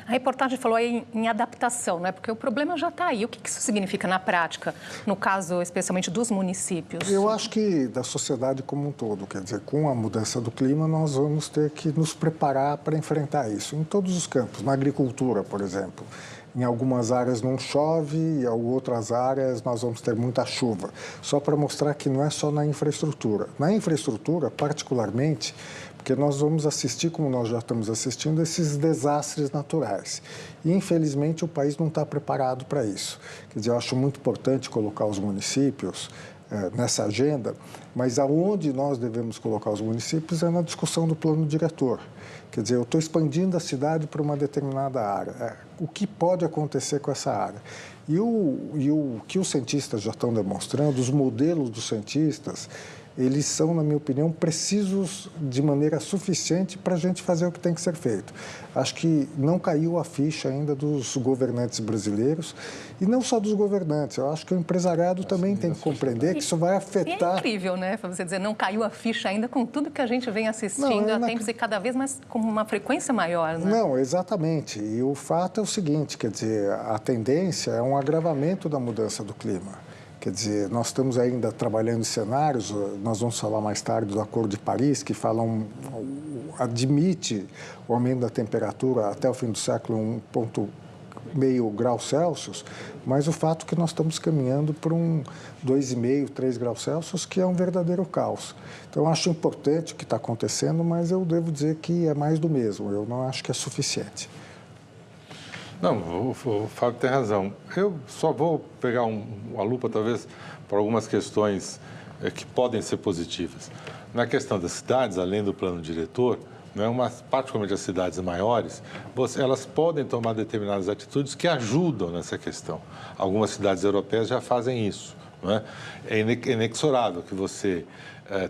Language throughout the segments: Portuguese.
A reportagem falou aí em adaptação, né? Porque o problema já está aí. O que isso significa na prática, no caso especialmente dos municípios? Eu acho que da sociedade como um todo, quer dizer, com a mudança do clima, nós vamos ter que nos preparar para enfrentar isso, em todos os campos. Na agricultura, por exemplo, em algumas áreas não chove e em outras áreas nós vamos ter muita chuva. Só para mostrar que não é só na infraestrutura. Na infraestrutura, particularmente, porque nós vamos assistir, como nós já estamos assistindo, esses desastres naturais. E, infelizmente, o país não está preparado para isso. Quer dizer, eu acho muito importante colocar os municípios nessa agenda, mas aonde nós devemos colocar os municípios é na discussão do plano diretor. Quer dizer, eu estou expandindo a cidade para uma determinada área. O que pode acontecer com essa área? E o que os cientistas já estão demonstrando, os modelos dos cientistas, eles são, na minha opinião, precisos de maneira suficiente para a gente fazer o que tem que ser feito. Acho que não caiu a ficha ainda dos governantes brasileiros, e não só dos governantes, eu acho que o empresariado também tem que compreender que isso vai afetar... É incrível, né? Você dizer, não caiu a ficha ainda com tudo que a gente vem assistindo há tempos e cada vez mais com uma frequência maior, né? Não, exatamente. E o fato é o seguinte, quer dizer, a tendência é um agravamento da mudança do clima. Quer dizer, nós estamos ainda trabalhando em cenários, nós vamos falar mais tarde do Acordo de Paris, que admite o aumento da temperatura até o fim do século 1,5 graus Celsius, mas o fato é que nós estamos caminhando para 2,5, 3 graus Celsius, que é um verdadeiro caos. Então, eu acho importante o que está acontecendo, mas eu devo dizer que é mais do mesmo, eu não acho que é suficiente. Não, o Fábio tem razão. Eu só vou pegar uma lupa, talvez, para algumas questões que podem ser positivas. Na questão das cidades, além do plano diretor, particularmente as cidades maiores, elas podem tomar determinadas atitudes que ajudam nessa questão. Algumas cidades europeias já fazem isso. Não é? É inexorável que você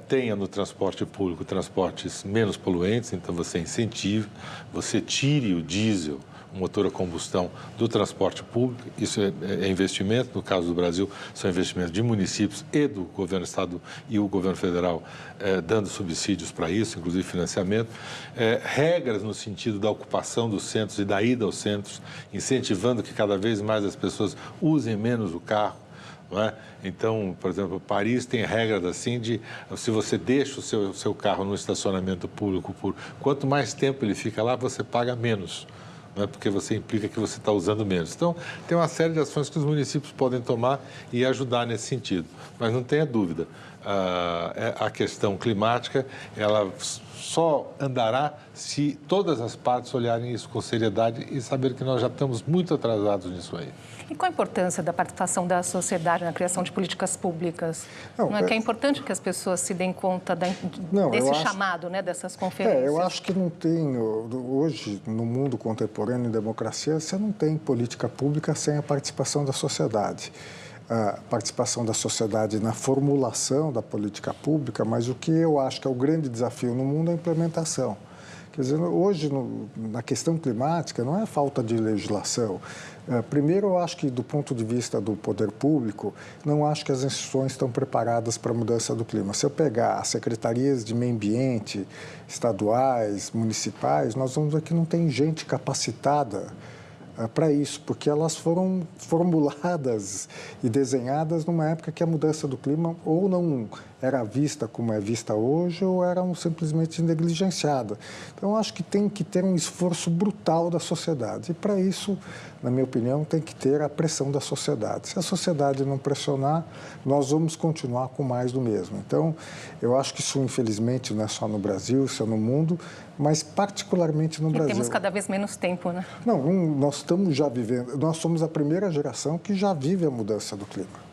tenha no transporte público transportes menos poluentes, então você incentive, você tire o diesel, o motor a combustão do transporte público, isso é investimento, no caso do Brasil, são investimentos de municípios e do governo do estado e o governo federal dando subsídios para isso, inclusive financiamento, regras no sentido da ocupação dos centros e da ida aos centros, incentivando que cada vez mais as pessoas usem menos o carro. Não é? Então, por exemplo, Paris tem regras assim de, se você deixa o seu carro no estacionamento público, quanto mais tempo ele fica lá, você paga menos. Não é? Porque você implica que você está usando menos. Então, tem uma série de ações que os municípios podem tomar e ajudar nesse sentido. Mas não tenha dúvida, a questão climática, ela só andará se todas as partes olharem isso com seriedade e saber que nós já estamos muito atrasados nisso aí. E qual a importância da participação da sociedade na criação de políticas públicas? Não é que é importante que as pessoas se deem conta desse chamado, né, dessas conferências? Eu acho que não tem, hoje, no mundo contemporâneo, em democracia, você não tem política pública sem a participação da sociedade. A participação da sociedade na formulação da política pública, mas o que eu acho que é o grande desafio no mundo é a implementação. Quer dizer, hoje, na questão climática, não é falta de legislação. Primeiro, eu acho que, do ponto de vista do poder público, não acho que as instituições estão preparadas para a mudança do clima. Se eu pegar as secretarias de meio ambiente, estaduais, municipais, nós vamos ver que não tem gente capacitada para isso, porque elas foram formuladas e desenhadas numa época que a mudança do clima ou não era vista como é vista hoje ou era simplesmente negligenciada. Então, acho que tem que ter um esforço brutal da sociedade e, para isso, na minha opinião, tem que ter a pressão da sociedade. Se a sociedade não pressionar, nós vamos continuar com mais do mesmo. Então, eu acho que isso, infelizmente, não é só no Brasil, isso é no mundo, mas particularmente no Brasil. Temos cada vez menos tempo, né? Não, nós estamos já vivendo, nós somos a primeira geração que já vive a mudança do clima.